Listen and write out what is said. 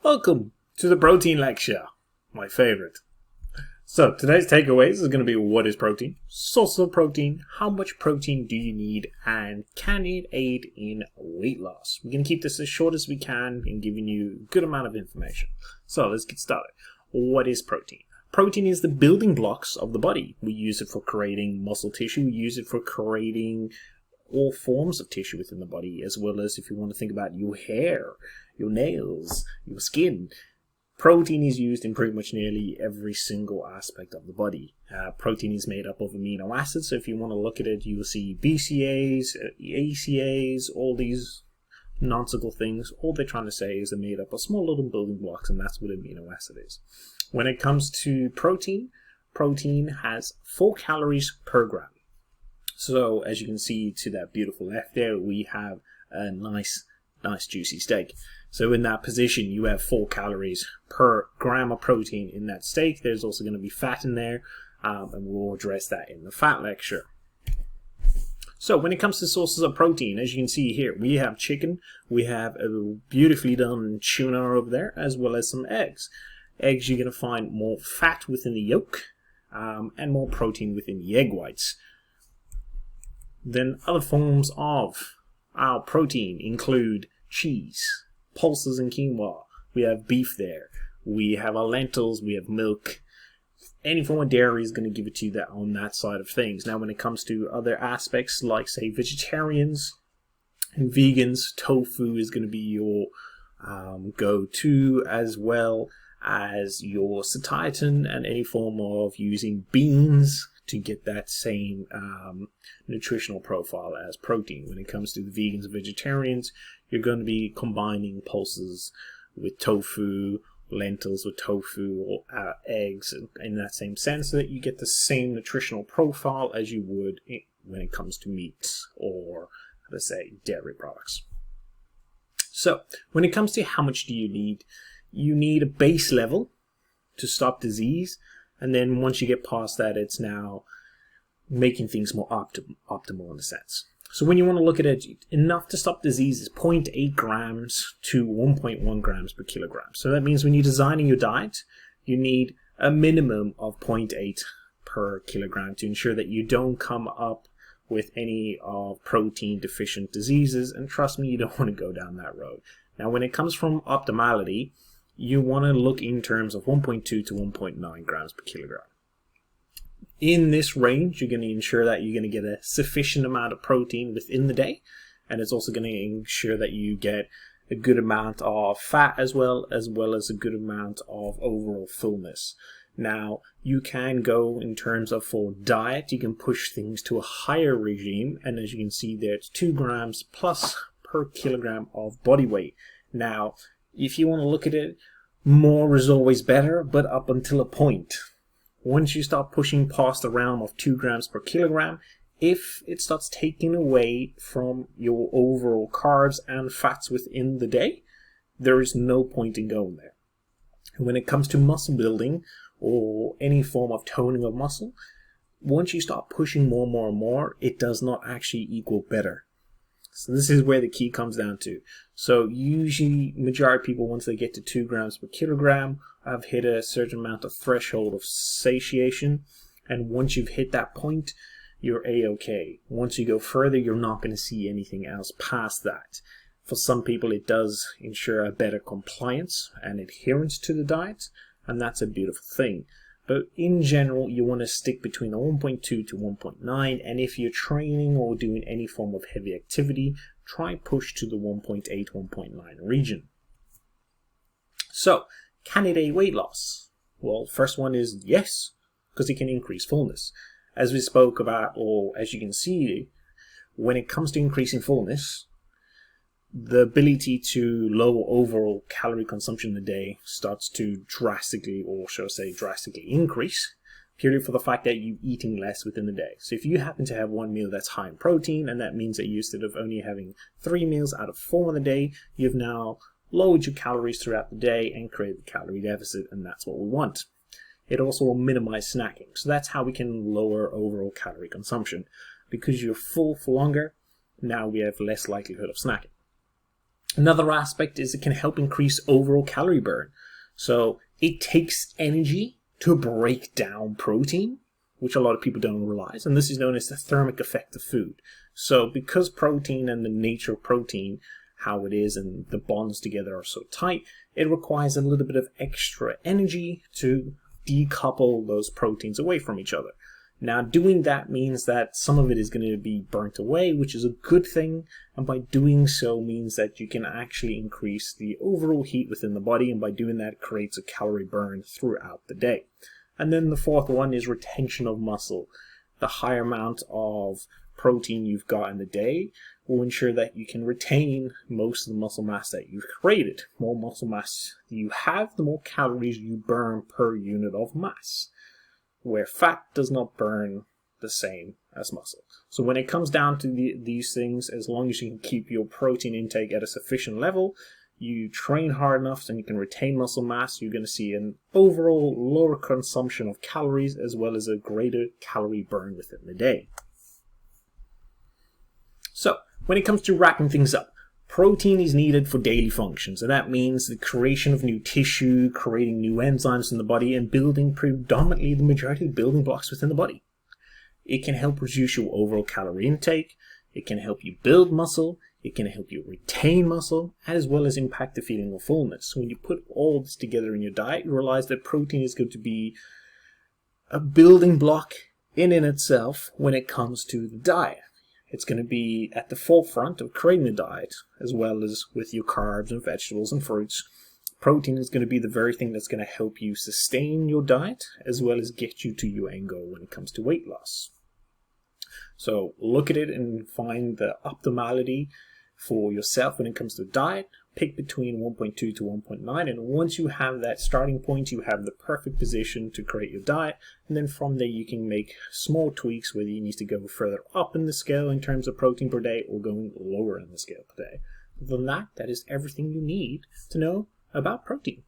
Welcome to the protein lecture, my favorite. So today's takeaways is going to be what is protein, sources of protein, how much protein do you need, and can it aid in weight loss? We're going to keep this as short as we can in giving you a good amount of information. So let's get started. What is protein? Protein is the building blocks of the body. We use it for creating muscle tissue. We use it for creating all forms of tissue within the body, as well as if you want to think about your hair, your nails, your skin. Protein is used in pretty much nearly every single aspect of the body. Protein is made up of amino acids, so if you want to look at it, you will see BCAAs, ACAs, all these nonsensical things. All they're trying to say is they're made up of small little building blocks, and that's what amino acid is. When it comes to protein, protein has 4 calories per gram. So as you can see to that beautiful left there, we have a nice juicy steak. So in that position, you have 4 calories per gram of protein in that steak. There's also going to be fat in there, and we'll address that in the fat lecture. So when it comes to sources of protein, as you can see here, we have chicken, we have a beautifully done tuna over there, as well as some eggs. Eggs, you're going to find more fat within the yolk, and more protein within the egg whites. Then other forms of our protein include cheese, pulses and quinoa. We have beef there. We have our lentils. We have milk. Any form of dairy is going to give it to you on that side of things. Now, when it comes to other aspects like, say, vegetarians and vegans, tofu is going to be your go-to, as well as your satiety and any form of using beans to get that same nutritional profile as protein. When it comes to the vegans and vegetarians, you're going to be combining pulses with tofu, lentils with tofu, or eggs in that same sense, so that you get the same nutritional profile as you would when it comes to meats or, let's say, dairy products. So when it comes to how much do you need a base level to stop disease. And then once you get past that, it's now making things more optimal in a sense. So when you want to look at it, enough to stop disease is 0.8 grams to 1.1 grams per kilogram. So that means when you're designing your diet, you need a minimum of 0.8 per kilogram to ensure that you don't come up with any of protein deficient diseases. And trust me, you don't want to go down that road. Now, when it comes from optimality, you want to look in terms of 1.2 to 1.9 grams per kilogram. In this range, you're going to ensure that you're going to get a sufficient amount of protein within the day, and it's also going to ensure that you get a good amount of fat as well as a good amount of overall fullness. Now, you can go in terms of for diet, you can push things to a higher regime, and as you can see there, it's 2 grams plus per kilogram of body weight. Now, if you want to look at it, more is always better, but up until a point. Once you start pushing past the realm of 2 grams per kilogram, if it starts taking away from your overall carbs and fats within the day, there is no point in going there. And when it comes to muscle building or any form of toning of muscle, once you start pushing more, it does not actually equal better. So this is where the key comes down to. So usually, majority of people, once they get to 2 grams per kilogram, have hit a certain amount of threshold of satiation. And once you've hit that point, you're A-okay. Once you go further, you're not going to see anything else past that. For some people, it does ensure a better compliance and adherence to the diet, and that's a beautiful thing. But in general, you want to stick between the 1.2 to 1.9, and if you're training or doing any form of heavy activity, try push to the 1.8, 1.9 region. So, can it aid weight loss? Well, first one is yes, because it can increase fullness. As we spoke about, or as you can see, when it comes to increasing fullness, the ability to lower overall calorie consumption in the day starts to drastically, or shall I say drastically increase, purely for the fact that you're eating less within the day. So if you happen to have one meal that's high in protein, and that means that you, instead of only having 3 meals out of 4 in the day, you've now lowered your calories throughout the day and created the calorie deficit, and that's what we want. It also will minimize snacking. So that's how we can lower overall calorie consumption. Because you're full for longer, now we have less likelihood of snacking. Another aspect is it can help increase overall calorie burn. So it takes energy to break down protein, which a lot of people don't realize, and this is known as the thermic effect of food. So because protein and the nature of protein, how it is and the bonds together are so tight, it requires a little bit of extra energy to decouple those proteins away from each other. Now, doing that means that some of it is going to be burnt away, which is a good thing, and by doing so means that you can actually increase the overall heat within the body, and by doing that, it creates a calorie burn throughout the day. And then the fourth one is retention of muscle. The higher amount of protein you've got in the day will ensure that you can retain most of the muscle mass that you've created. The more muscle mass you have, the more calories you burn per unit of mass, where fat does not burn the same as muscle. So when it comes down to these things, as long as you can keep your protein intake at a sufficient level, you train hard enough and you can retain muscle mass, you're going to see an overall lower consumption of calories as well as a greater calorie burn within the day. So when it comes to wrapping things up, protein is needed for daily functions, and that means the creation of new tissue, creating new enzymes in the body, and building predominantly the majority of building blocks within the body. It can help reduce your overall calorie intake, it can help you build muscle, it can help you retain muscle, as well as impact the feeling of fullness. When you put all this together in your diet, you realize that protein is going to be a building block in itself when it comes to the diet. It's going to be at the forefront of creating the diet, as well as with your carbs and vegetables and fruits. Protein is going to be the very thing that's going to help you sustain your diet, as well as get you to your end goal when it comes to weight loss. So look at it and find the optimality for yourself when it comes to diet. Pick between 1.2 to 1.9, and once you have that starting point, you have the perfect position to create your diet, and then from there you can make small tweaks whether you need to go further up in the scale in terms of protein per day or going lower in the scale per day. Other than that, that is everything you need to know about protein.